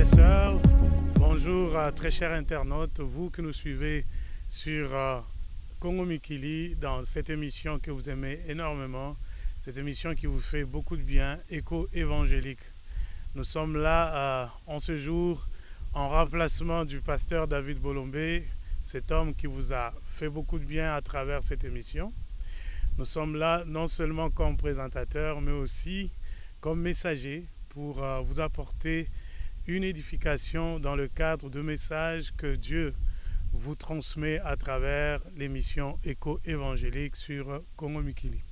et sœurs, bonjour très chers internautes, vous que nous suivez sur Congo Mikili dans cette émission que vous aimez énormément, cette émission qui vous fait beaucoup de bien, Écho évangélique. Nous sommes là en ce jour en remplacement du pasteur David Bolombé, cet homme qui vous a fait beaucoup de bien à travers cette émission. Nous sommes là non seulement comme présentateurs, mais aussi comme messagers pour vous apporter une édification dans le cadre de messages que Dieu vous transmet à travers l'émission Écho évangélique sur Congo Mikili.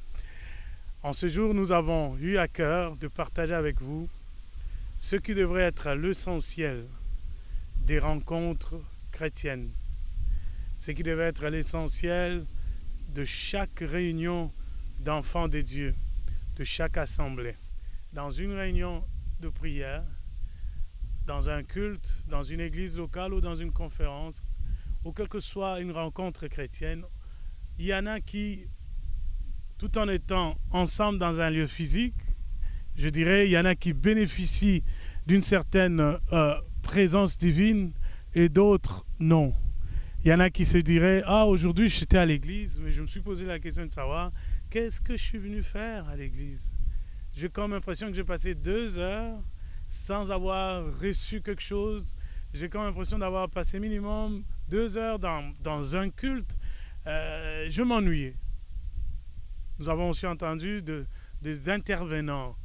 En ce jour, nous avons eu à cœur de partager avec vous ce qui devrait être l'essentiel des rencontres chrétiennes, ce qui devait être l'essentiel de chaque réunion d'enfants de Dieu, de chaque assemblée. Dans une réunion de prière, dans un culte, dans une église locale ou dans une conférence, ou quelle que soit une rencontre chrétienne, il y en a qui, tout en étant ensemble dans un lieu physique, je dirais, il y en a qui bénéficient d'une certaine présence divine et d'autres non. Il y en a qui se diraient « Ah, aujourd'hui j'étais à l'église, mais je me suis posé la question de savoir qu'est-ce que je suis venu faire à l'église ?» J'ai comme l'impression que j'ai passé 2 heures sans avoir reçu quelque chose. J'ai comme l'impression d'avoir passé minimum 2 heures dans un culte. Je m'ennuyais. Nous avons aussi entendu des intervenants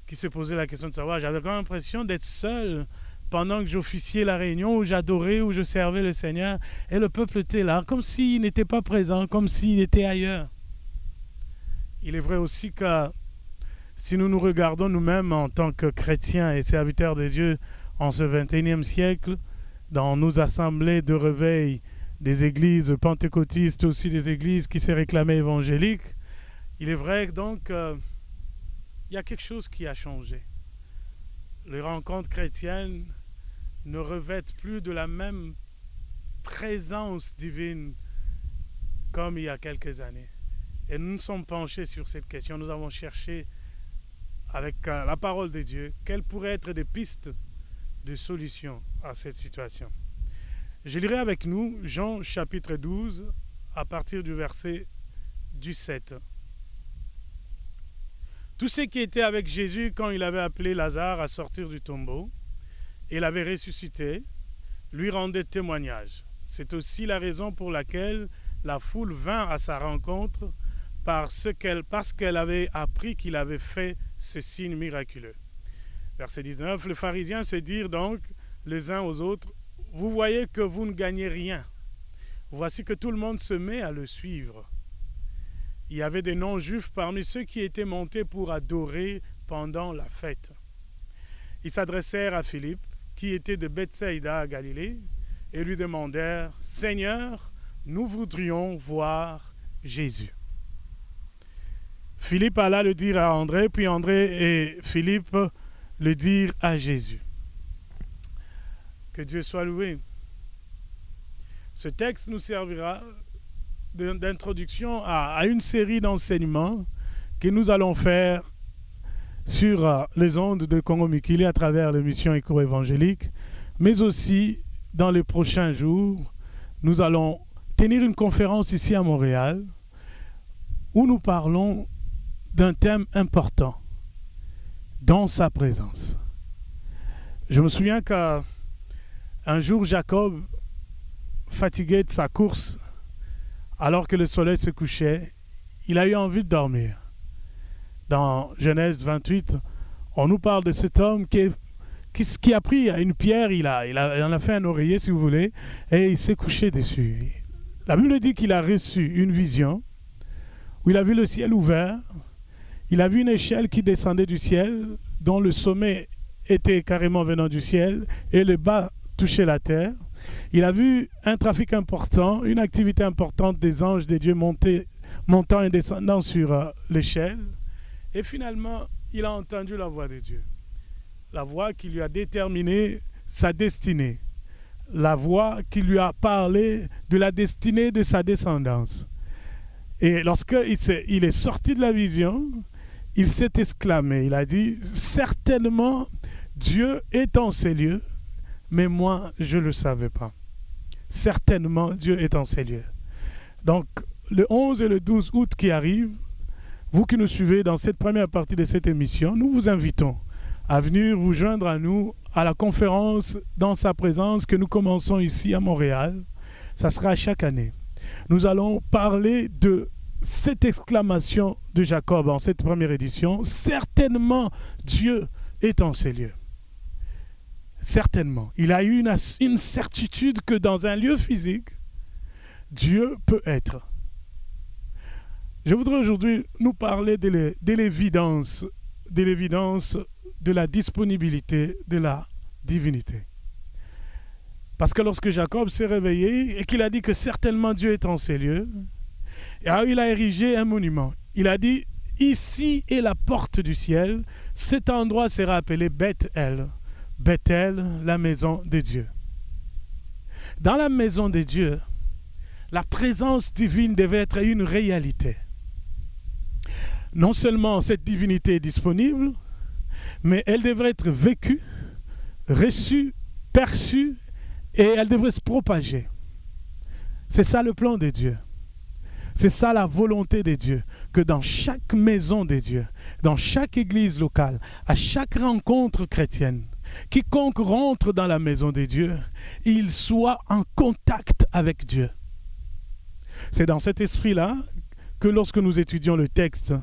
qui se posaient la question de savoir. J'avais comme l'impression d'être seul pendant que j'officiais la réunion, où j'adorais, où je servais le Seigneur. Et le peuple était là, comme s'il n'était pas présent, comme s'il était ailleurs. Il est vrai aussi que si nous nous regardons nous-mêmes en tant que chrétiens et serviteurs de Dieu en ce 21e siècle, dans nos assemblées de réveil des églises pentecôtistes, aussi des églises qui se réclamaient évangéliques, il est vrai donc qu'il y a quelque chose qui a changé. Les rencontres chrétiennes ne revêtent plus de la même présence divine comme il y a quelques années. Et nous nous sommes penchés sur cette question. Nous avons cherché avec la parole de Dieu quelles pourraient être des pistes de solution à cette situation. Je lirai avec nous Jean chapitre 12 à partir du verset 17. Tous ceux qui étaient avec Jésus quand il avait appelé Lazare à sortir du tombeau et l'avait ressuscité, lui rendaient témoignage. C'est aussi la raison pour laquelle la foule vint à sa rencontre parce qu'elle avait appris qu'il avait fait ce signe miraculeux. Verset 19, les pharisiens se dirent donc les uns aux autres, « Vous voyez que vous ne gagnez rien. Voici que tout le monde se met à le suivre. » Il y avait des non-juifs parmi ceux qui étaient montés pour adorer pendant la fête. Ils s'adressèrent à Philippe, qui était de Bethsaïda à Galilée, et lui demandèrent « Seigneur, nous voudrions voir Jésus. » Philippe alla le dire à André, puis André et Philippe le dirent à Jésus. Que Dieu soit loué. Ce texte nous servira d'introduction à une série d'enseignements que nous allons faire sur les ondes de Congo Mikili à travers l'émission Écho évangélique, mais aussi dans les prochains jours, nous allons tenir une conférence ici à Montréal où nous parlons d'un thème important, dans sa présence. Je me souviens qu'un jour, Jacob, fatigué de sa course, alors que le soleil se couchait, il a eu envie de dormir. Dans Genèse 28, on nous parle de cet homme qui a pris une pierre, il en a fait un oreiller, si vous voulez, et il s'est couché dessus. La Bible dit qu'il a reçu une vision, où il a vu le ciel ouvert, il a vu une échelle qui descendait du ciel, dont le sommet était carrément venant du ciel, et le bas touchait la terre. Il a vu un trafic important, une activité importante des anges de Dieu montant et descendant sur l'échelle. Et finalement, il a entendu la voix de Dieu. La voix qui lui a déterminé sa destinée. La voix qui lui a parlé de la destinée de sa descendance. Et lorsqu'il est sorti de la vision, il s'est exclamé. Il a dit « Certainement, Dieu est en ces lieux, mais moi, je ne le savais pas. Certainement, Dieu est en ces lieux. Donc, le 11 et le 12 août qui arrivent, vous qui nous suivez dans cette première partie de cette émission, nous vous invitons à venir vous joindre à nous à la conférence dans sa présence que nous commençons ici à Montréal. Ça sera chaque année. Nous allons parler de cette exclamation de Jacob en cette première édition. Certainement, Dieu est en ces lieux. Certainement. Il a eu une certitude que dans un lieu physique, Dieu peut être. Je voudrais aujourd'hui nous parler de l'évidence de la disponibilité de la divinité. Parce que lorsque Jacob s'est réveillé et qu'il a dit que certainement Dieu est en ces lieux, il a érigé un monument. Il a dit, ici est la porte du ciel, cet endroit sera appelé Beth-El. Beth-El, la maison de Dieu. Dans la maison de Dieu, la présence divine devait être une réalité. Non seulement cette divinité est disponible, mais elle devrait être vécue, reçue, perçue, et elle devrait se propager. C'est ça le plan de Dieu. C'est ça la volonté de Dieu, que dans chaque maison de Dieu, dans chaque église locale, à chaque rencontre chrétienne, quiconque rentre dans la maison de Dieu, il soit en contact avec Dieu. C'est dans cet esprit-là que lorsque nous étudions le texte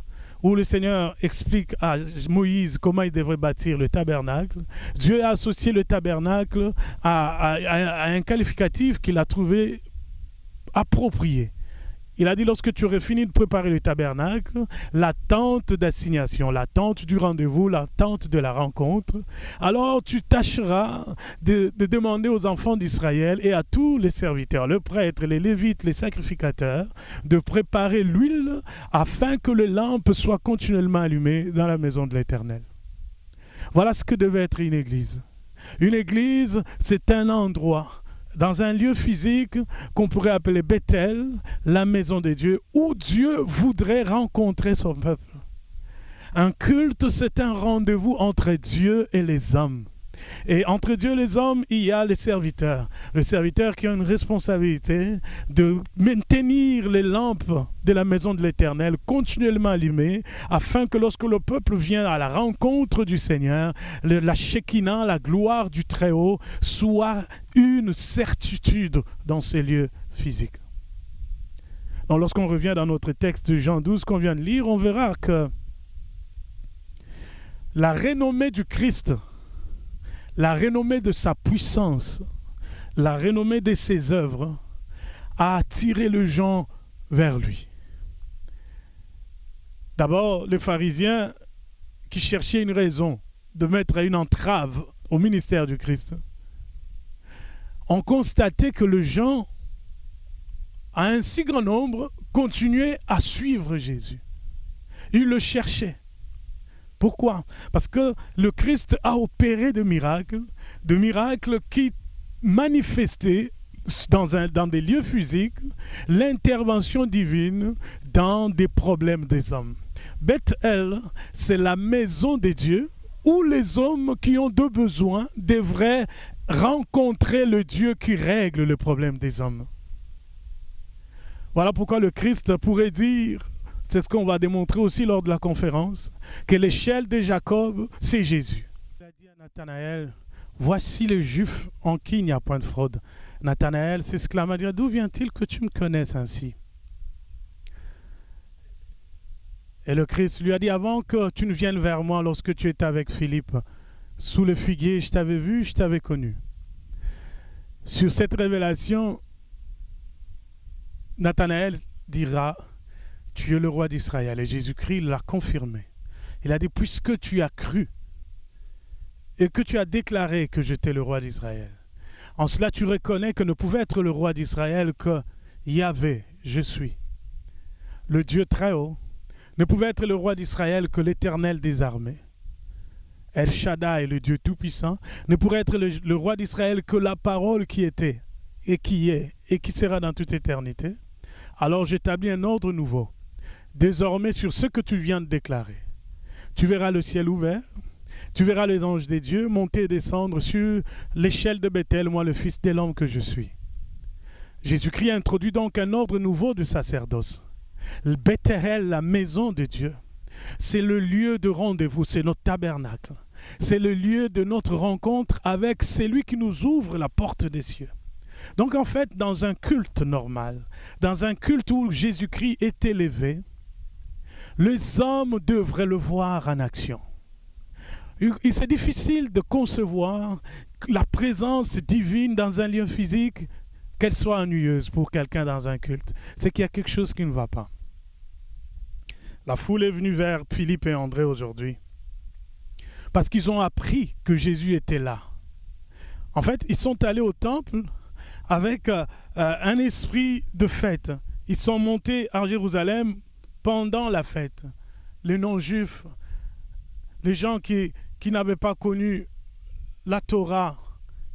où le Seigneur explique à Moïse comment il devrait bâtir le tabernacle, Dieu a associé le tabernacle à un qualificatif qu'il a trouvé approprié. Il a dit, lorsque tu aurais fini de préparer le tabernacle, la tente d'assignation, la tente du rendez-vous, la tente de la rencontre, alors tu tâcheras de demander aux enfants d'Israël et à tous les serviteurs, le prêtre, les lévites, les sacrificateurs, de préparer l'huile afin que les lampes soient continuellement allumées dans la maison de l'Éternel. Voilà ce que devait être une église. Une église, c'est un endroit dans un lieu physique qu'on pourrait appeler Bethel, la maison de Dieu, où Dieu voudrait rencontrer son peuple. Un culte, c'est un rendez-vous entre Dieu et les hommes. Et entre Dieu et les hommes, il y a les serviteurs. Les serviteurs qui ont une responsabilité de maintenir les lampes de la maison de l'Éternel continuellement allumées, afin que lorsque le peuple vient à la rencontre du Seigneur, la Shekinah, la gloire du Très-Haut, soit une certitude dans ces lieux physiques. Donc, lorsqu'on revient dans notre texte de Jean 12 qu'on vient de lire, on verra que la renommée du Christ, la renommée de sa puissance, la renommée de ses œuvres a attiré les gens vers lui. D'abord, les pharisiens qui cherchaient une raison de mettre une entrave au ministère du Christ ont constaté que les gens, à un si grand nombre, continuaient à suivre Jésus. Ils le cherchaient. Pourquoi? Parce que le Christ a opéré de miracles qui manifestaient dans des lieux physiques l'intervention divine dans des problèmes des hommes. Beth-El, c'est la maison de Dieu où les hommes qui ont de besoins devraient rencontrer le Dieu qui règle le problème des hommes. Voilà pourquoi le Christ pourrait dire, c'est ce qu'on va démontrer aussi lors de la conférence, que l'échelle de Jacob, c'est Jésus. Il a dit à Nathanaël, voici le Juif en qui il n'y a point de fraude. Nathanaël s'exclama, d'où vient-il que tu me connaisses ainsi? Et le Christ lui a dit, avant que tu ne viennes vers moi lorsque tu étais avec Philippe, sous le figuier, je t'avais vu, je t'avais connu. Sur cette révélation, Nathanaël dira, tu es le roi d'Israël. Et Jésus-Christ l'a confirmé. Il a dit, puisque tu as cru et que tu as déclaré que j'étais le roi d'Israël, en cela tu reconnais que ne pouvait être le roi d'Israël que Yahvé, je suis. Le Dieu très haut ne pouvait être le roi d'Israël que l'Éternel des armées. El Shaddai, le Dieu tout-puissant, ne pourrait être le roi d'Israël que la parole qui était et qui est et qui sera dans toute éternité. Alors j'établis un ordre nouveau. Désormais, sur ce que tu viens de déclarer, tu verras le ciel ouvert Tu verras les anges des dieux monter et descendre sur l'échelle de Bethel, moi le fils de l'homme que je suis. Jésus-Christ introduit donc un ordre nouveau de sacerdoce. Le Bethel, la maison de Dieu, c'est le lieu de rendez-vous, c'est notre tabernacle. C'est le lieu de notre rencontre avec celui qui nous ouvre la porte des cieux. Donc en fait, dans un culte normal, dans un culte où Jésus-Christ est élevé, les hommes devraient le voir en action. C'est difficile de concevoir la présence divine dans un lieu physique, qu'elle soit ennuyeuse pour quelqu'un dans un culte. C'est qu'il y a quelque chose qui ne va pas. La foule est venue vers Philippe et André aujourd'hui parce qu'ils ont appris que Jésus était là. En fait, ils sont allés au temple avec un esprit de fête. Ils sont montés à Jérusalem pendant la fête. Les non-juifs, les gens qui n'avaient pas connu la Torah,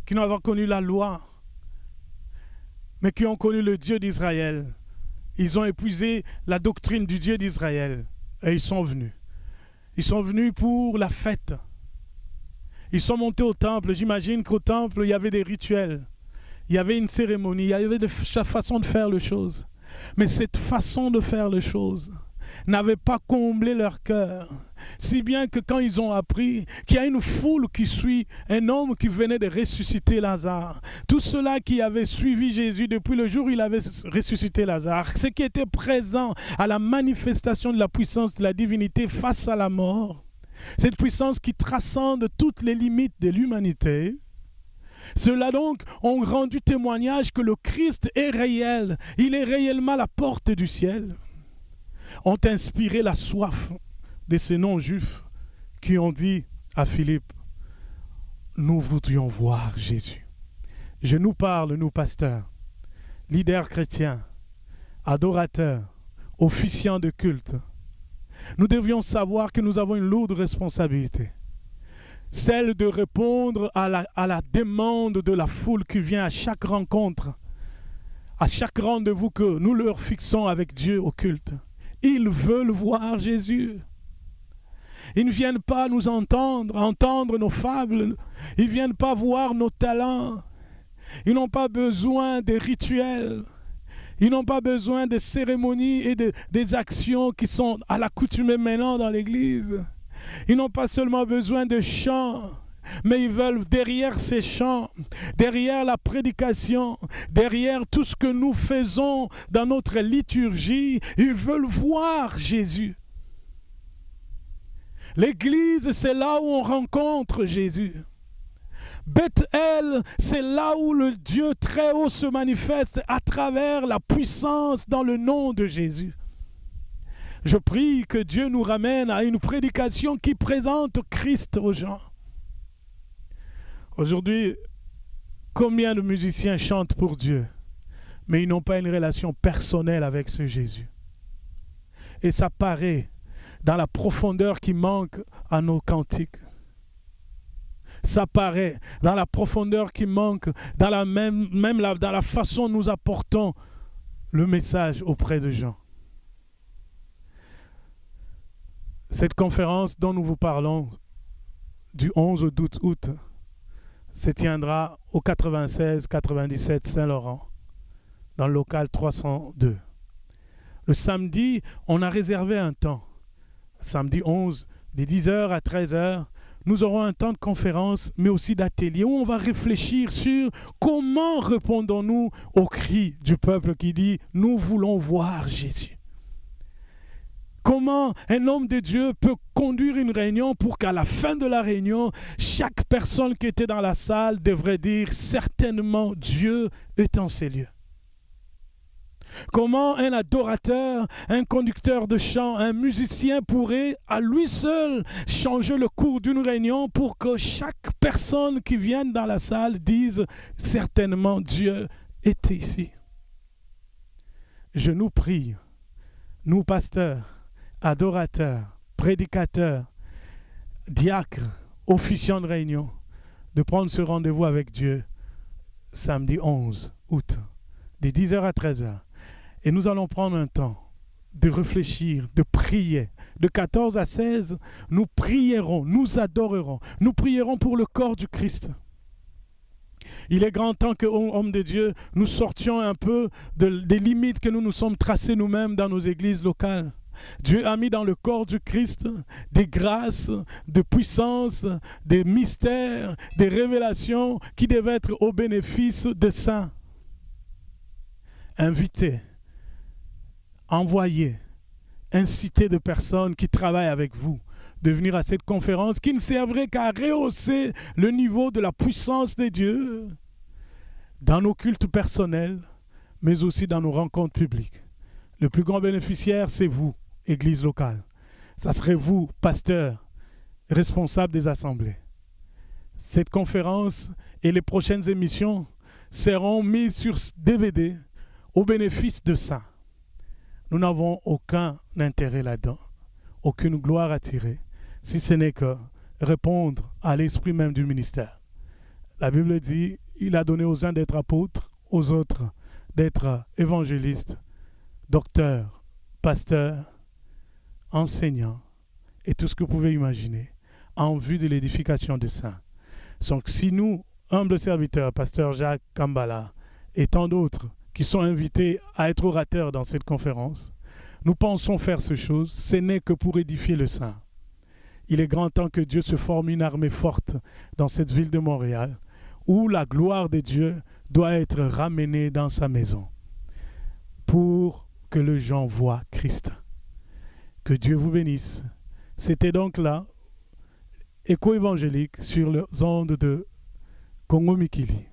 qui n'avaient pas connu la loi, mais qui ont connu le Dieu d'Israël. Ils ont épuisé la doctrine du Dieu d'Israël et ils sont venus. Ils sont venus pour la fête. Ils sont montés au temple. J'imagine qu'au temple, il y avait des rituels. Il y avait une cérémonie. Il y avait des façons de faire les choses. Mais cette façon de faire les choses n'avait pas comblé leur cœur. Si bien que quand ils ont appris qu'il y a une foule qui suit un homme qui venait de ressusciter Lazare, tous ceux-là qui avaient suivi Jésus depuis le jour où il avait ressuscité Lazare, ceux qui étaient présents à la manifestation de la puissance de la divinité face à la mort, cette puissance qui transcende toutes les limites de l'humanité, ceux-là donc ont rendu témoignage que le Christ est réel, il est réellement la porte du ciel, ont inspiré la soif de ces non-juifs qui ont dit à Philippe, nous voudrions voir Jésus. Je nous parle, nous pasteurs, leaders chrétiens, adorateurs, officiants de culte. Nous devions savoir que nous avons une lourde responsabilité. Celle de répondre à la demande de la foule qui vient à chaque rencontre, à chaque rendez-vous que nous leur fixons avec Dieu au culte. Ils veulent voir Jésus. Ils ne viennent pas nous entendre nos fables. Ils ne viennent pas voir nos talents. Ils n'ont pas besoin de rituels. Ils n'ont pas besoin de cérémonies et des actions qui sont à l'accoutumée maintenant dans l'Église. Ils n'ont pas seulement besoin de chants, mais ils veulent derrière ces chants, derrière la prédication, derrière tout ce que nous faisons dans notre liturgie, ils veulent voir Jésus. L'Église, c'est là où on rencontre Jésus. Bethel, c'est là où le Dieu très haut se manifeste à travers la puissance dans le nom de Jésus. Je prie que Dieu nous ramène à une prédication qui présente Christ aux gens. Aujourd'hui, combien de musiciens chantent pour Dieu, mais ils n'ont pas une relation personnelle avec ce Jésus. Et ça paraît dans la profondeur qui manque à nos cantiques. Ça paraît dans la profondeur qui manque, dans dans la façon dont nous apportons le message auprès des gens. Cette conférence dont nous vous parlons du 11 août se tiendra au 96-97 Saint-Laurent, dans le local 302. Le samedi, on a réservé un temps. Samedi 11, de 10h à 13h, nous aurons un temps de conférence, mais aussi d'atelier, où on va réfléchir sur comment répondons-nous au cri du peuple qui dit « Nous voulons voir Jésus ». Comment un homme de Dieu peut conduire une réunion pour qu'à la fin de la réunion, chaque personne qui était dans la salle devrait dire « Certainement, Dieu est en ces lieux ». Comment un adorateur, un conducteur de chant, un musicien pourrait à lui seul changer le cours d'une réunion pour que chaque personne qui vienne dans la salle dise « Certainement, Dieu est ici ». Je nous prie, nous pasteurs, adorateurs, prédicateurs, diacres, officiants de réunion, de prendre ce rendez-vous avec Dieu samedi 11 août, de 10h à 13h. Et nous allons prendre un temps de réfléchir, de prier. De 14 à 16, nous prierons, nous adorerons, nous prierons pour le corps du Christ. Il est grand temps que, hommes de Dieu, nous sortions un peu des limites que nous nous sommes tracées nous-mêmes dans nos églises locales. Dieu a mis dans le corps du Christ des grâces, de puissances, des mystères, des révélations qui devaient être au bénéfice des saints. Invitez, envoyez, incitez de personnes qui travaillent avec vous de venir à cette conférence qui ne servirait qu'à rehausser le niveau de la puissance de Dieu dans nos cultes personnels, mais aussi dans nos rencontres publiques. Le plus grand bénéficiaire, c'est vous, Église locale. Ça serait vous, pasteur, responsable des assemblées. Cette conférence et les prochaines émissions seront mises sur DVD au bénéfice de ça. Nous n'avons aucun intérêt là-dedans, aucune gloire à tirer, si ce n'est que répondre à l'esprit même du ministère. La Bible dit, il a donné aux uns d'être apôtres, aux autres d'être évangélistes, docteurs, pasteurs, enseignants, et tout ce que vous pouvez imaginer, en vue de l'édification des saints. Donc si nous, humbles serviteurs, pasteur Jacques Kambala, et tant d'autres, qui sont invités à être orateurs dans cette conférence, nous pensons faire ces choses, ce n'est que pour édifier le saint. Il est grand temps que Dieu se forme une armée forte dans cette ville de Montréal, où la gloire de Dieu doit être ramenée dans sa maison, pour que les gens voient Christ. Que Dieu vous bénisse. C'était donc là, Écho évangélique sur les ondes de Congo Mikili.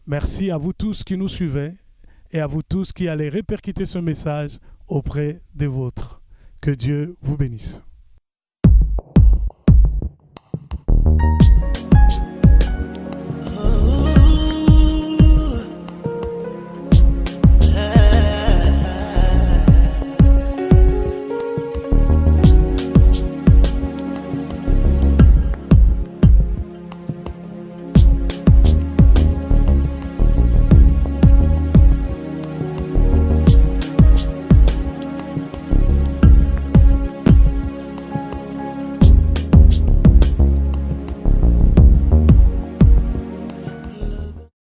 Merci à vous tous qui nous suivez et à vous tous qui allez répercuter ce message auprès des vôtres. Que Dieu vous bénisse.